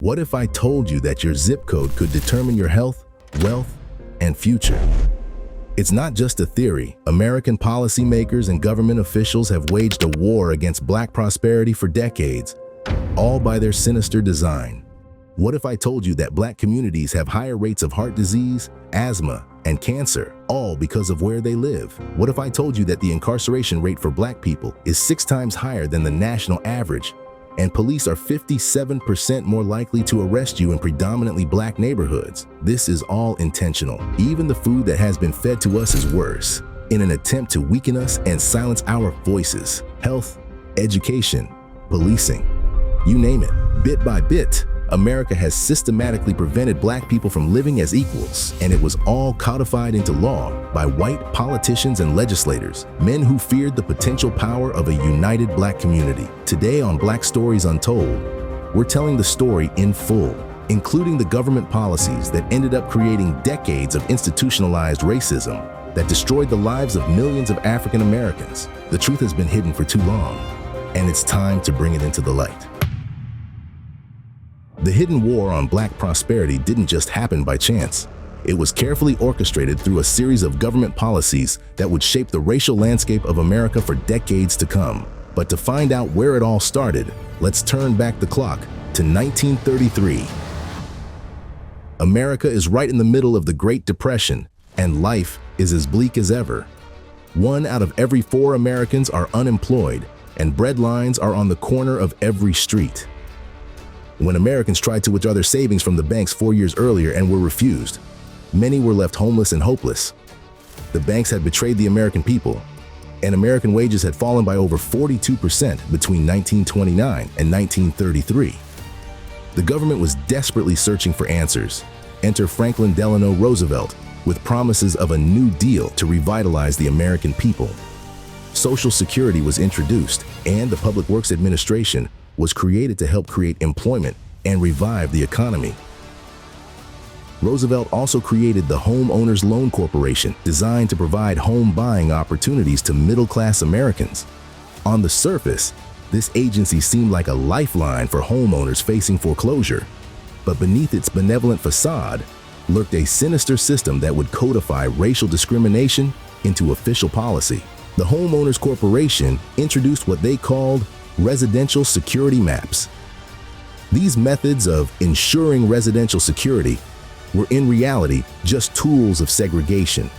What if I told you that your zip code could determine your health, wealth, and future? It's not just a theory. American policymakers and government officials have waged a war against Black prosperity for decades, all by their sinister design. What if I told you that Black communities have higher rates of heart disease, asthma, and cancer, all because of where they live? What if I told you that the incarceration rate for Black people is 6 times higher than the national average, and police are 57% more likely to arrest you in predominantly Black neighborhoods? This is all intentional. Even the food that has been fed to us is worse, in an attempt to weaken us and silence our voices. Health, education, policing, you name it. Bit by bit, America has systematically prevented Black people from living as equals, and it was all codified into law by white politicians and legislators, men who feared the potential power of a united Black community. Today on Black Stories Untold, we're telling the story in full, including the government policies that ended up creating decades of institutionalized racism that destroyed the lives of millions of African Americans. The truth has been hidden for too long, and it's time to bring it into the light. The hidden war on Black prosperity didn't just happen by chance. It was carefully orchestrated through a series of government policies that would shape the racial landscape of America for decades to come. But to find out where it all started, let's turn back the clock to 1933. America is right in the middle of the Great Depression, and life is as bleak as ever. 1 out of every 4 Americans are unemployed, and bread lines are on the corner of every street. When Americans tried to withdraw their savings from the banks 4 years earlier and were refused, many were left homeless and hopeless. The banks had betrayed the American people, and American wages had fallen by over 42% between 1929 and 1933. The government was desperately searching for answers. Enter Franklin Delano Roosevelt with promises of a New Deal to revitalize the American people. Social Security was introduced, and the Public Works Administration was created to help create employment and revive the economy. Roosevelt also created the Homeowners Loan Corporation, designed to provide home buying opportunities to middle-class Americans. On the surface, this agency seemed like a lifeline for homeowners facing foreclosure, but beneath its benevolent facade lurked a sinister system that would codify racial discrimination into official policy. The Homeowners Corporation introduced what they called residential security maps. These methods of ensuring residential security were in reality just tools of segregation.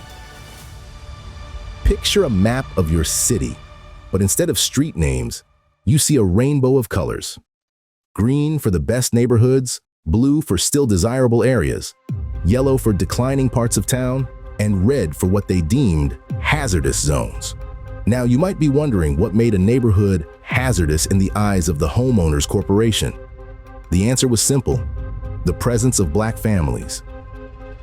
Picture a map of your city, but instead of street names, you see a rainbow of colors. Green for the best neighborhoods, blue for still desirable areas, yellow for declining parts of town, and red for what they deemed hazardous zones. Now, you might be wondering what made a neighborhood hazardous in the eyes of the Homeowners Corporation. The answer was simple: the presence of Black families.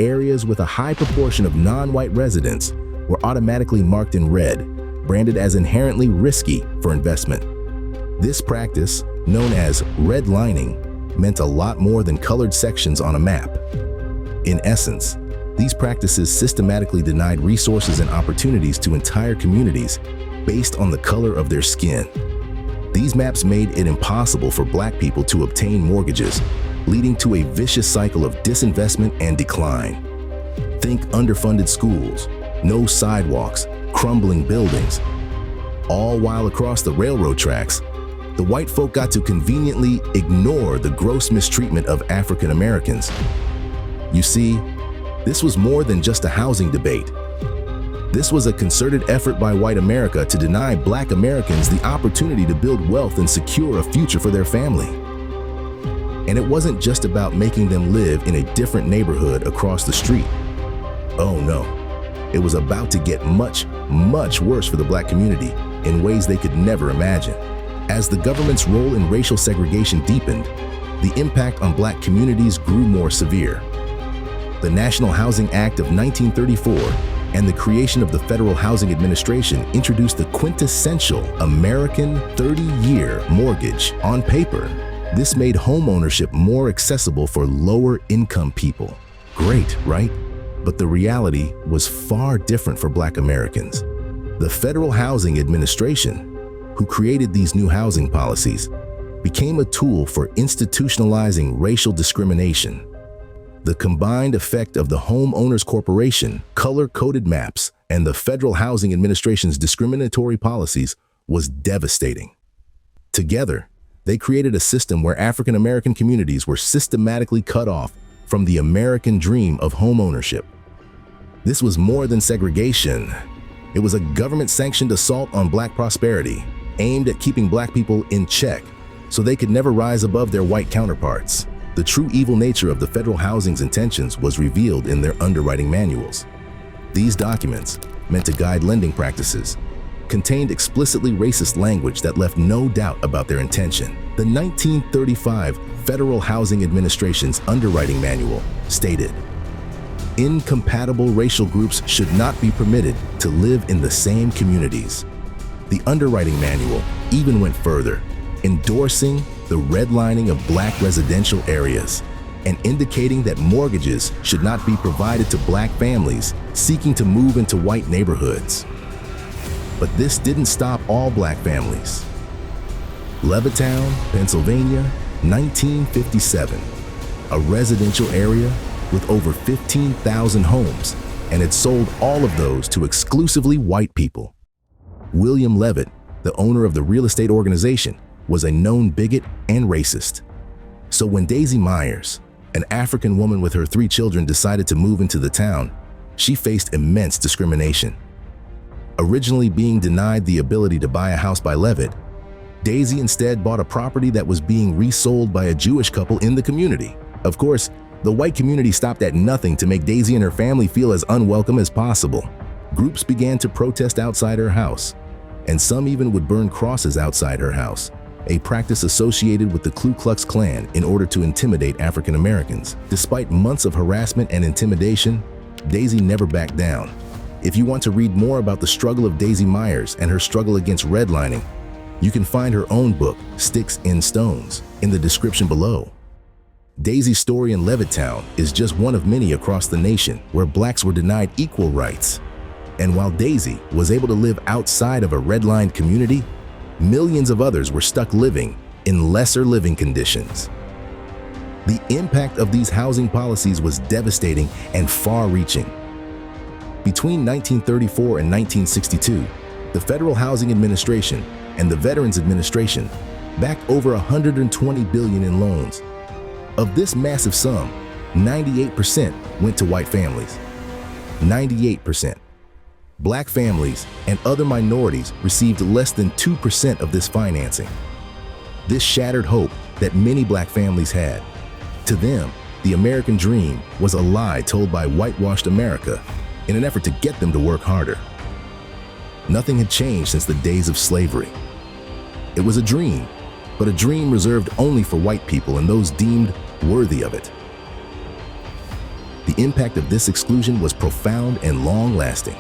Areas with a high proportion of non-white residents were automatically marked in red, branded as inherently risky for investment. This practice, known as redlining, meant a lot more than colored sections on a map. In essence, these practices systematically denied resources and opportunities to entire communities based on the color of their skin. These maps made it impossible for Black people to obtain mortgages, leading to a vicious cycle of disinvestment and decline. Think underfunded schools, no sidewalks, crumbling buildings. All while across the railroad tracks, the white folk got to conveniently ignore the gross mistreatment of African Americans. You see, this was more than just a housing debate. This was a concerted effort by white America to deny Black Americans the opportunity to build wealth and secure a future for their family. And it wasn't just about making them live in a different neighborhood across the street. Oh no, it was about to get much, much worse for the Black community in ways they could never imagine. As the government's role in racial segregation deepened, the impact on Black communities grew more severe. The National Housing Act of 1934 and the creation of the Federal Housing Administration introduced the quintessential American 30-year mortgage on paper. This made homeownership more accessible for lower-income people. Great, right? But the reality was far different for Black Americans. The Federal Housing Administration, who created these new housing policies, became a tool for institutionalizing racial discrimination. The combined effect of the Homeowners Corporation, color-coded maps, and the Federal Housing Administration's discriminatory policies was devastating. Together, they created a system where African American communities were systematically cut off from the American dream of homeownership. This was more than segregation. It was a government-sanctioned assault on Black prosperity, aimed at keeping Black people in check so they could never rise above their white counterparts. The true evil nature of the Federal Housing's intentions was revealed in their underwriting manuals. These documents, meant to guide lending practices, contained explicitly racist language that left no doubt about their intention. The 1935 Federal Housing Administration's underwriting manual stated, "Incompatible racial groups should not be permitted to live in the same communities." The underwriting manual even went further, endorsing the redlining of Black residential areas and indicating that mortgages should not be provided to Black families seeking to move into white neighborhoods. But this didn't stop all Black families. Levittown, Pennsylvania, 1957, a residential area with over 15,000 homes, and it sold all of those to exclusively white people. William Levitt, the owner of the real estate organization, was a known bigot and racist. So when Daisy Myers, an African woman with her 3 children, decided to move into the town, she faced immense discrimination. Originally being denied the ability to buy a house by Levitt, Daisy instead bought a property that was being resold by a Jewish couple in the community. Of course, the white community stopped at nothing to make Daisy and her family feel as unwelcome as possible. Groups began to protest outside her house, and some even would burn crosses outside her house, a practice associated with the Ku Klux Klan in order to intimidate African Americans. Despite months of harassment and intimidation, Daisy never backed down. If you want to read more about the struggle of Daisy Myers and her struggle against redlining, you can find her own book, Sticks and Stones, in the description below. Daisy's story in Levittown is just one of many across the nation where Blacks were denied equal rights. And while Daisy was able to live outside of a redlined community, millions of others were stuck living in lesser living conditions. The impact of these housing policies was devastating and far-reaching. Between 1934 and 1962, the Federal Housing Administration and the Veterans Administration backed over $120 billion in loans. Of this massive sum, 98% went to white families. 98%. Black families and other minorities received less than 2% of this financing. This shattered hope that many Black families had. To them, the American dream was a lie told by whitewashed America in an effort to get them to work harder. Nothing had changed since the days of slavery. It was a dream, but a dream reserved only for white people and those deemed worthy of it. The impact of this exclusion was profound and long-lasting.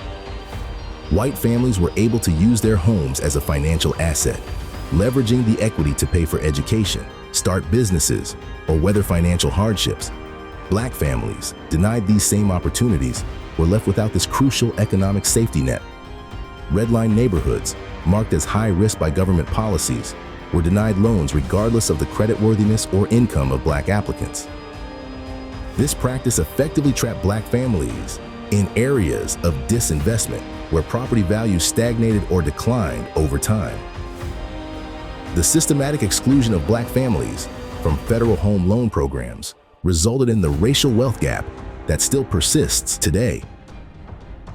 White families were able to use their homes as a financial asset, leveraging the equity to pay for education, start businesses, or weather financial hardships. Black families, denied these same opportunities, were left without this crucial economic safety net. Redline neighborhoods, marked as high risk by government policies, were denied loans regardless of the creditworthiness or income of Black applicants. This practice effectively trapped Black families in areas of disinvestment where property values stagnated or declined over time. The systematic exclusion of Black families from federal home loan programs resulted in the racial wealth gap that still persists today.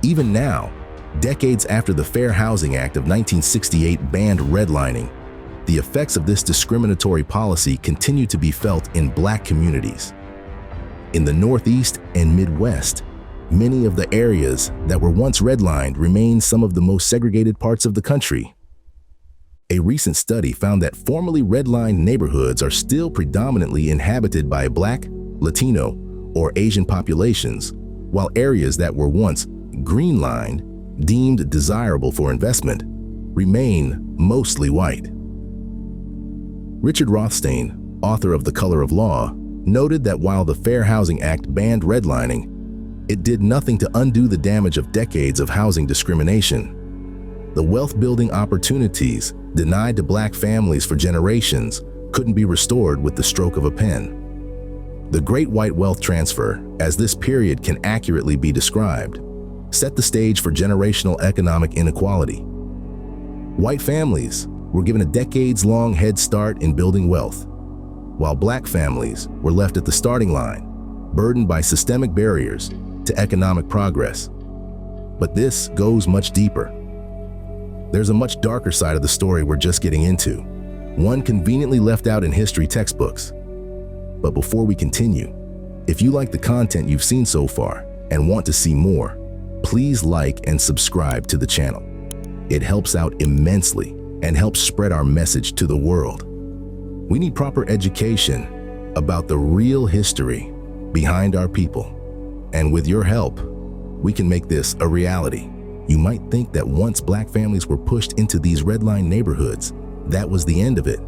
Even now, decades after the Fair Housing Act of 1968 banned redlining, the effects of this discriminatory policy continue to be felt in Black communities. In the Northeast and Midwest, many of the areas that were once redlined remain some of the most segregated parts of the country. A recent study found that formerly redlined neighborhoods are still predominantly inhabited by Black, Latino, or Asian populations, while areas that were once green-lined, deemed desirable for investment, remain mostly white. Richard Rothstein, author of The Color of Law, noted that while the Fair Housing Act banned redlining, it did nothing to undo the damage of decades of housing discrimination. The wealth-building opportunities denied to Black families for generations couldn't be restored with the stroke of a pen. The Great White Wealth Transfer, as this period can accurately be described, set the stage for generational economic inequality. White families were given a decades-long head start in building wealth, while black families were left at the starting line, burdened by systemic barriers to economic progress. But this goes much deeper. There's a much darker side of the story we're just getting into, one conveniently left out in history textbooks. But before we continue, if you like the content you've seen so far and want to see more, please like and subscribe to the channel. It helps out immensely and helps spread our message to the world. We need proper education about the real history behind our people. And with your help, we can make this a reality. You might think that once black families were pushed into these redline neighborhoods, that was the end of it.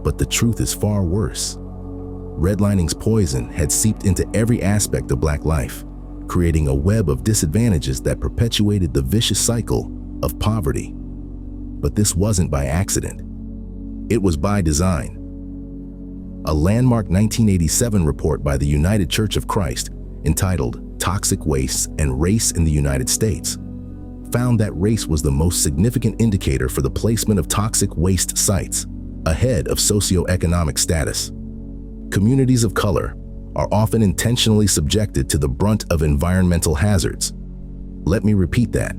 But the truth is far worse. Redlining's poison had seeped into every aspect of black life, creating a web of disadvantages that perpetuated the vicious cycle of poverty. But this wasn't by accident. It was by design. A landmark 1987 report by the United Church of Christ, entitled Toxic Waste and Race in the United States, found that race was the most significant indicator for the placement of toxic waste sites, ahead of socioeconomic status. Communities of color are often intentionally subjected to the brunt of environmental hazards. Let me repeat that.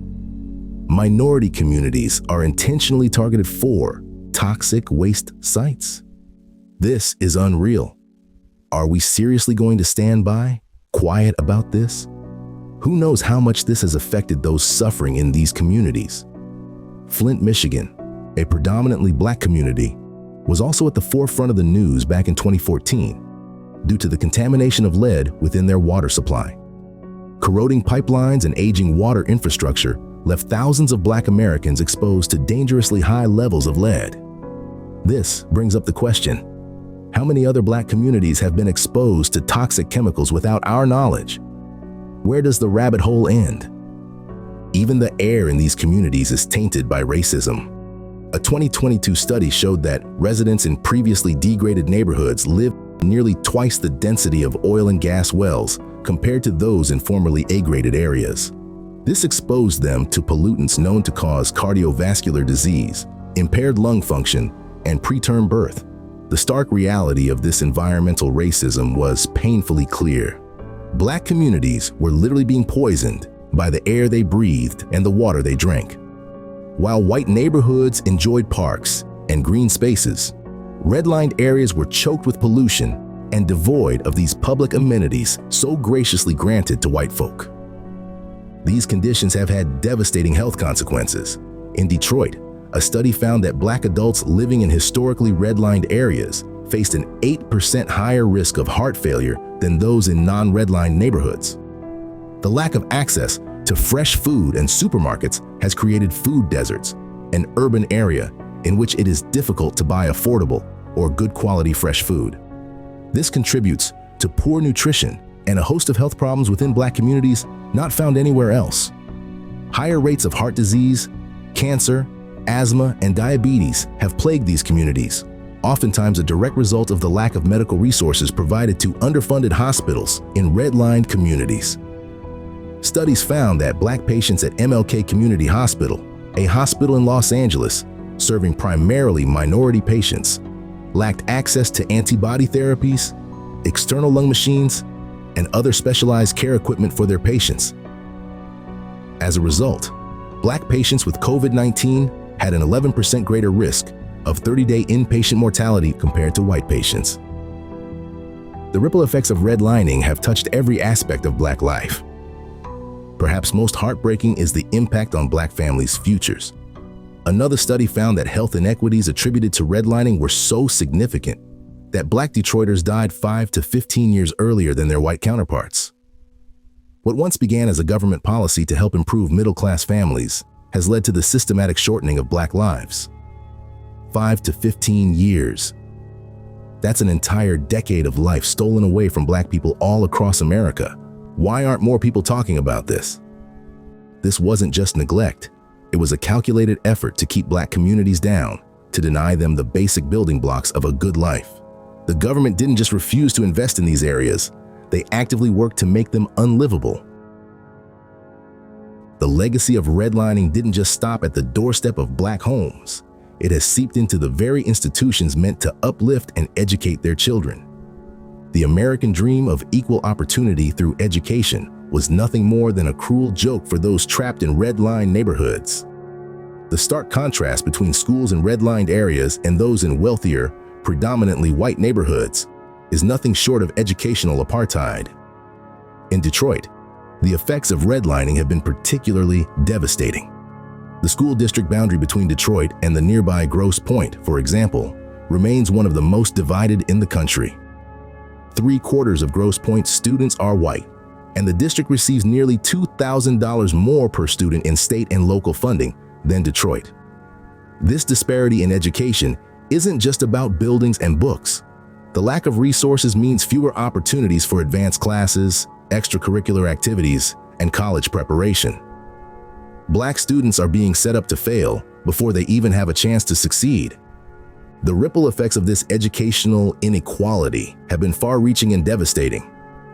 Minority communities are intentionally targeted for toxic waste sites. This is unreal. Are we seriously going to stand by, quiet about this? Who knows how much this has affected those suffering in these communities? Flint, Michigan, a predominantly black community, was also at the forefront of the news back in 2014 due to the contamination of lead within their water supply. Corroding pipelines and aging water infrastructure left thousands of black Americans exposed to dangerously high levels of lead. This brings up the question, how many other black communities have been exposed to toxic chemicals without our knowledge? Where does the rabbit hole end? Even the air in these communities is tainted by racism. A 2022 study showed that residents in previously degraded neighborhoods live nearly twice the density of oil and gas wells compared to those in formerly A-graded areas. This exposed them to pollutants known to cause cardiovascular disease, impaired lung function, and preterm birth. The stark reality of this environmental racism was painfully clear. Black communities were literally being poisoned by the air they breathed and the water they drank. While white neighborhoods enjoyed parks and green spaces, redlined areas were choked with pollution and devoid of these public amenities so graciously granted to white folk. These conditions have had devastating health consequences. In Detroit, a study found that black adults living in historically redlined areas faced an 8% higher risk of heart failure than those in non-redlined neighborhoods. The lack of access to fresh food and supermarkets has created food deserts, an urban area in which it is difficult to buy affordable or good quality fresh food. This contributes to poor nutrition and a host of health problems within black communities not found anywhere else. Higher rates of heart disease, cancer, asthma, and diabetes have plagued these communities, oftentimes a direct result of the lack of medical resources provided to underfunded hospitals in redlined communities. Studies found that black patients at MLK Community Hospital, a hospital in Los Angeles serving primarily minority patients, lacked access to antibody therapies, external lung machines, and other specialized care equipment for their patients. As a result, black patients with COVID-19 had an 11% greater risk of 30-day inpatient mortality compared to white patients. The ripple effects of redlining have touched every aspect of black life. Perhaps most heartbreaking is the impact on black families' futures. Another study found that health inequities attributed to redlining were so significant that black Detroiters died 5 to 15 years earlier than their white counterparts. What once began as a government policy to help improve middle-class families has led to the systematic shortening of black lives. 5 to 15 years. That's an entire decade of life stolen away from black people all across America. Why aren't more people talking about this? This wasn't just neglect. It was a calculated effort to keep black communities down, to deny them the basic building blocks of a good life. The government didn't just refuse to invest in these areas, they actively worked to make them unlivable. The legacy of redlining didn't just stop at the doorstep of Black homes. It has seeped into the very institutions meant to uplift and educate their children. The American dream of equal opportunity through education was nothing more than a cruel joke for those trapped in redlined neighborhoods. The stark contrast between schools in redlined areas and those in wealthier, predominantly white neighborhoods is nothing short of educational apartheid. In Detroit, the effects of redlining have been particularly devastating. The school district boundary between Detroit and the nearby Grosse Pointe, for example, remains one of the most divided in the country. 3/4 of Grosse Pointe students are white, and the district receives nearly $2,000 more per student in state and local funding than Detroit. This disparity in education isn't just about buildings and books. The lack of resources means fewer opportunities for advanced classes, extracurricular activities, and college preparation. Black students are being set up to fail before they even have a chance to succeed. The ripple effects of this educational inequality have been far-reaching and devastating.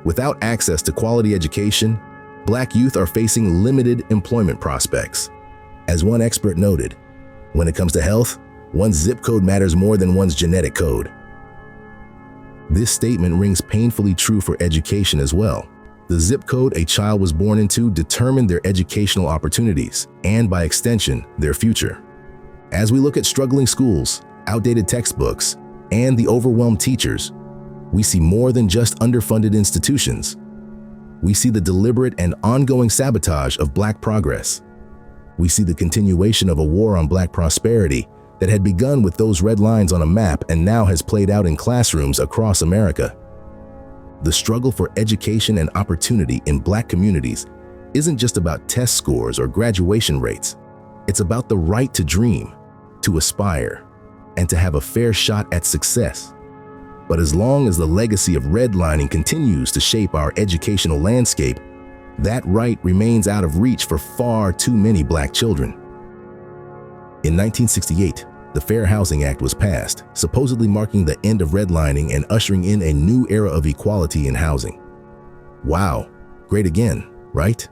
Without access to quality education, Black youth are facing limited employment prospects. As one expert noted, when it comes to health, one's zip code matters more than one's genetic code. This statement rings painfully true for education as well. The zip code a child was born into determined their educational opportunities and, by extension, their future. As we look at struggling schools, outdated textbooks, and the overwhelmed teachers, we see more than just underfunded institutions. We see the deliberate and ongoing sabotage of Black progress. We see the continuation of a war on Black prosperity that had begun with those red lines on a map and now has played out in classrooms across America. The struggle for education and opportunity in Black communities isn't just about test scores or graduation rates. It's about the right to dream, to aspire, and to have a fair shot at success. But as long as the legacy of redlining continues to shape our educational landscape, that right remains out of reach for far too many Black children. In 1968, the Fair Housing Act was passed, supposedly marking the end of redlining and ushering in a new era of equality in housing. Wow, great again, right?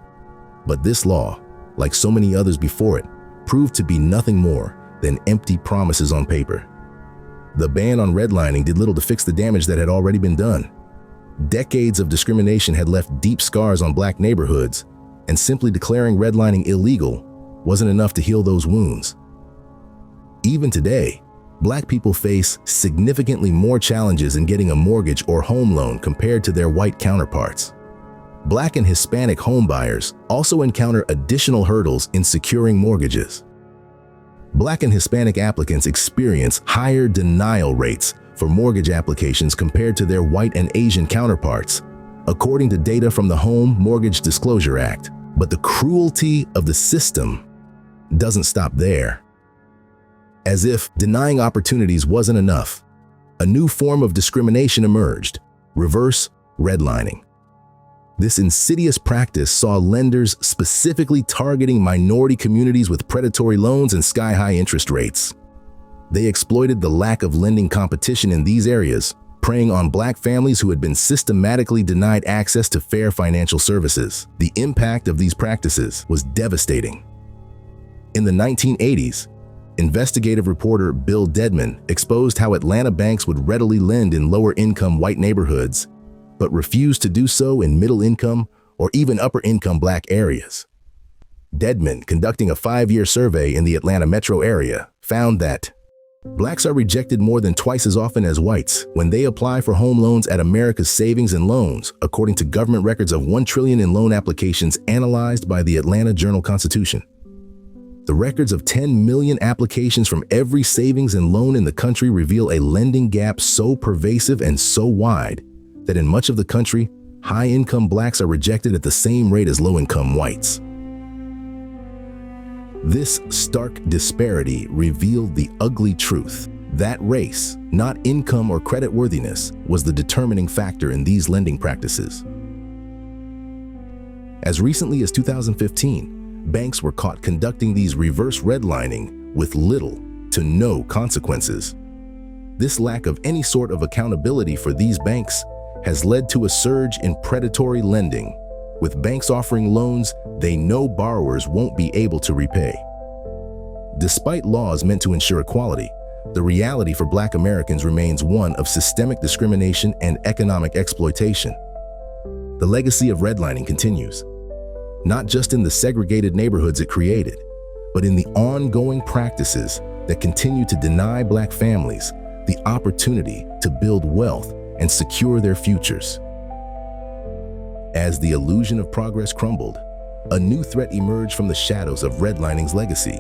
But this law, like so many others before it, proved to be nothing more than empty promises on paper. The ban on redlining did little to fix the damage that had already been done. Decades of discrimination had left deep scars on Black neighborhoods, and simply declaring redlining illegal wasn't enough to heal those wounds. Even today, Black people face significantly more challenges in getting a mortgage or home loan compared to their white counterparts. Black and Hispanic homebuyers also encounter additional hurdles in securing mortgages. Black and Hispanic applicants experience higher denial rates for mortgage applications compared to their white and Asian counterparts, according to data from the Home Mortgage Disclosure Act. But the cruelty of the system doesn't stop there. As if denying opportunities wasn't enough, a new form of discrimination emerged: reverse redlining. This insidious practice saw lenders specifically targeting minority communities with predatory loans and sky-high interest rates. They exploited the lack of lending competition in these areas, preying on Black families who had been systematically denied access to fair financial services. The impact of these practices was devastating. In the 1980s, investigative reporter Bill Dedman exposed how Atlanta banks would readily lend in lower-income white neighborhoods, but refused to do so in middle-income or even upper-income Black areas. Dedman, conducting a 5-year survey in the Atlanta metro area, found that Blacks are rejected more than twice as often as whites when they apply for home loans at America's Savings and Loans, according to government records of $1 trillion in loan applications analyzed by the Atlanta Journal-Constitution. The records of 10 million applications from every savings and loan in the country reveal a lending gap so pervasive and so wide that in much of the country, high-income Blacks are rejected at the same rate as low-income whites. This stark disparity revealed the ugly truth that race, not income or creditworthiness, was the determining factor in these lending practices. As recently as 2015, banks were caught conducting these reverse redlining with little, to no consequences. This lack of any sort of accountability for these banks has led to a surge in predatory lending, with banks offering loans they know borrowers won't be able to repay. Despite laws meant to ensure equality, the reality for Black Americans remains one of systemic discrimination and economic exploitation. The legacy of redlining continues, not just in the segregated neighborhoods it created, but in the ongoing practices that continue to deny Black families the opportunity to build wealth and secure their futures. As the illusion of progress crumbled, a new threat emerged from the shadows of redlining's legacy.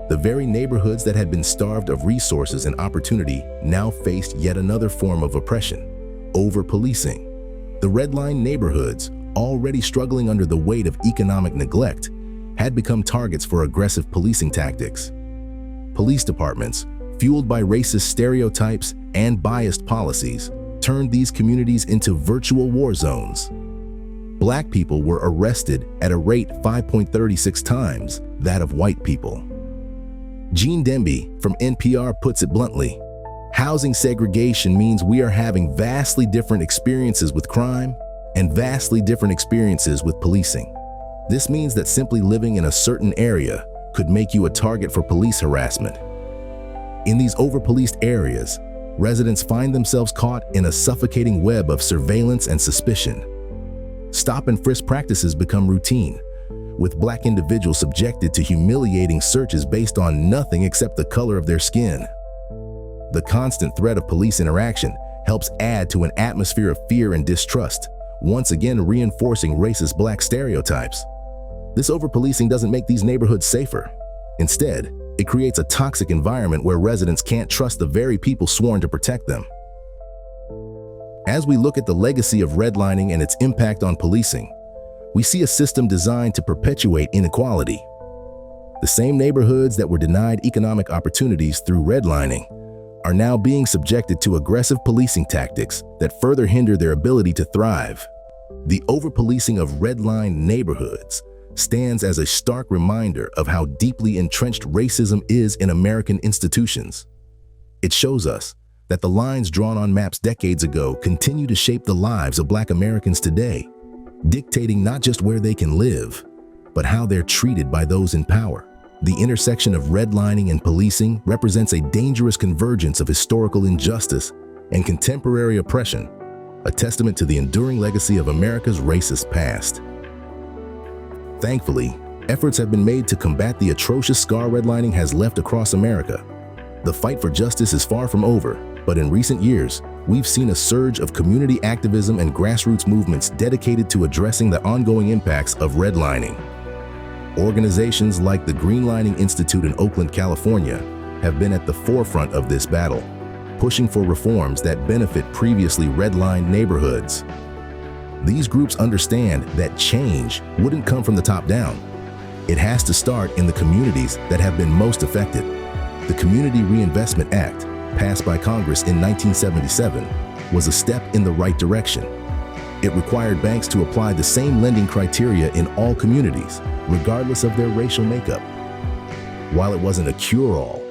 The very neighborhoods that had been starved of resources and opportunity now faced yet another form of oppression: over-policing. The redline neighborhoods, already struggling under the weight of economic neglect, had become targets for aggressive policing tactics. Police departments, fueled by racist stereotypes and biased policies, turned these communities into virtual war zones. Black people were arrested at a rate 5.36 times that of white people. Gene Demby from NPR puts it bluntly: housing segregation means we are having vastly different experiences with crime and vastly different experiences with policing. This means that simply living in a certain area could make you a target for police harassment. In these over-policed areas, residents find themselves caught in a suffocating web of surveillance and suspicion. Stop and frisk practices become routine, with Black individuals subjected to humiliating searches based on nothing except the color of their skin. The constant threat of police interaction helps add to an atmosphere of fear and distrust, once again reinforcing racist Black stereotypes. This over-policing doesn't make these neighborhoods safer. Instead, it creates a toxic environment where residents can't trust the very people sworn to protect them. As we look at the legacy of redlining and its impact on policing, we see a system designed to perpetuate inequality. The same neighborhoods that were denied economic opportunities through redlining are now being subjected to aggressive policing tactics that further hinder their ability to thrive. The over-policing of redlined neighborhoods stands as a stark reminder of how deeply entrenched racism is in American institutions. It shows us that the lines drawn on maps decades ago continue to shape the lives of Black Americans today, dictating not just where they can live, but how they're treated by those in power. The intersection of redlining and policing represents a dangerous convergence of historical injustice and contemporary oppression, a testament to the enduring legacy of America's racist past. Thankfully, efforts have been made to combat the atrocious scar redlining has left across America. The fight for justice is far from over, but in recent years, we've seen a surge of community activism and grassroots movements dedicated to addressing the ongoing impacts of redlining. Organizations like the Greenlining Institute in Oakland, California, have been at the forefront of this battle, pushing for reforms that benefit previously redlined neighborhoods. These groups understand that change wouldn't come from the top down. It has to start in the communities that have been most affected. The Community Reinvestment Act, passed by Congress in 1977, was a step in the right direction. It required banks to apply the same lending criteria in all communities, regardless of their racial makeup. While it wasn't a cure-all,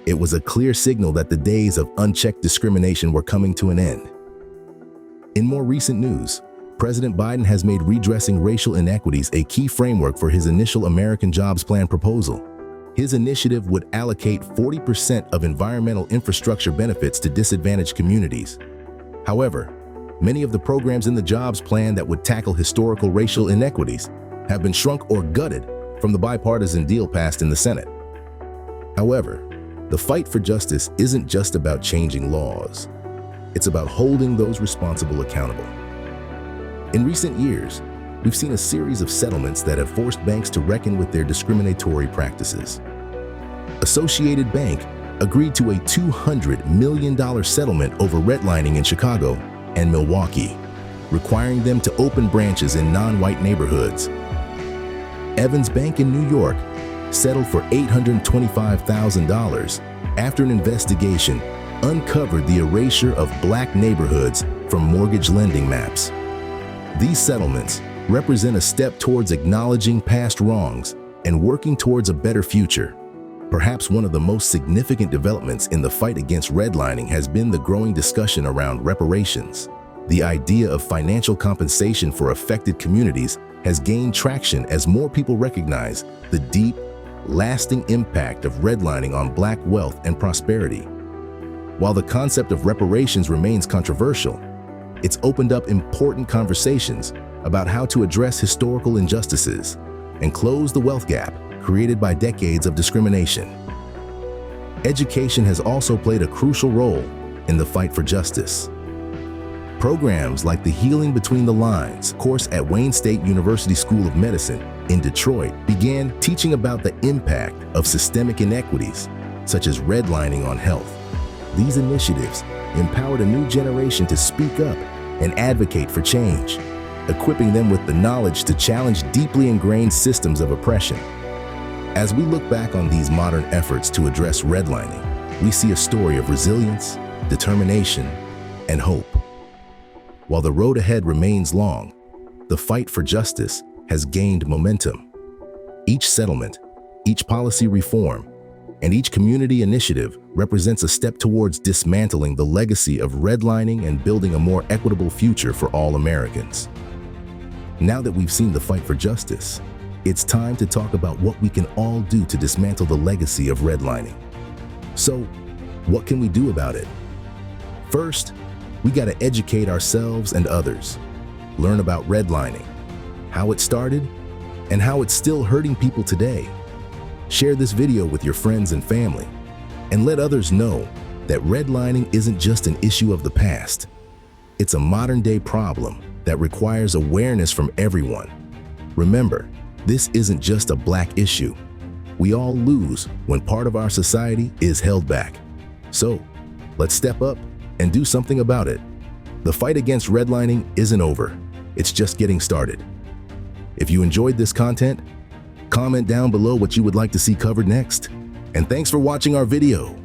it was a clear signal that the days of unchecked discrimination were coming to an end. In more recent news, President Biden has made redressing racial inequities a key framework for his initial American Jobs Plan proposal. His initiative would allocate 40% of environmental infrastructure benefits to disadvantaged communities. However, many of the programs in the Jobs Plan that would tackle historical racial inequities have been shrunk or gutted from the bipartisan deal passed in the Senate. However, the fight for justice isn't just about changing laws. It's about holding those responsible accountable. In recent years, we've seen a series of settlements that have forced banks to reckon with their discriminatory practices. Associated Bank agreed to a $200 million settlement over redlining in Chicago and Milwaukee, requiring them to open branches in non-white neighborhoods. Evans Bank in New York settled for $825,000 after an investigation uncovered the erasure of Black neighborhoods from mortgage lending maps. These settlements represent a step towards acknowledging past wrongs and working towards a better future. Perhaps one of the most significant developments in the fight against redlining has been the growing discussion around reparations. The idea of financial compensation for affected communities has gained traction as more people recognize the deep, lasting impact of redlining on Black wealth and prosperity. While the concept of reparations remains controversial, it's opened up important conversations about how to address historical injustices and close the wealth gap created by decades of discrimination. Education has also played a crucial role in the fight for justice. Programs like the Healing Between the Lines course at Wayne State University School of Medicine in Detroit began teaching about the impact of systemic inequities, such as redlining on health. These initiatives empowered a new generation to speak up and advocate for change, equipping them with the knowledge to challenge deeply ingrained systems of oppression. As we look back on these modern efforts to address redlining, we see a story of resilience, determination, and hope. While the road ahead remains long, the fight for justice has gained momentum. Each settlement, each policy reform, and each community initiative represents a step towards dismantling the legacy of redlining and building a more equitable future for all Americans. Now that we've seen the fight for justice, it's time to talk about what we can all do to dismantle the legacy of redlining. So, what can we do about it? First, we gotta educate ourselves and others, learn about redlining, how it started, and how it's still hurting people today. Share this video with your friends and family, and let others know that redlining isn't just an issue of the past. It's a modern-day problem that requires awareness from everyone. Remember, this isn't just a Black issue. We all lose when part of our society is held back. So, let's step up and do something about it. The fight against redlining isn't over. It's just getting started. If you enjoyed this content, comment down below what you would like to see covered next. And thanks for watching our video.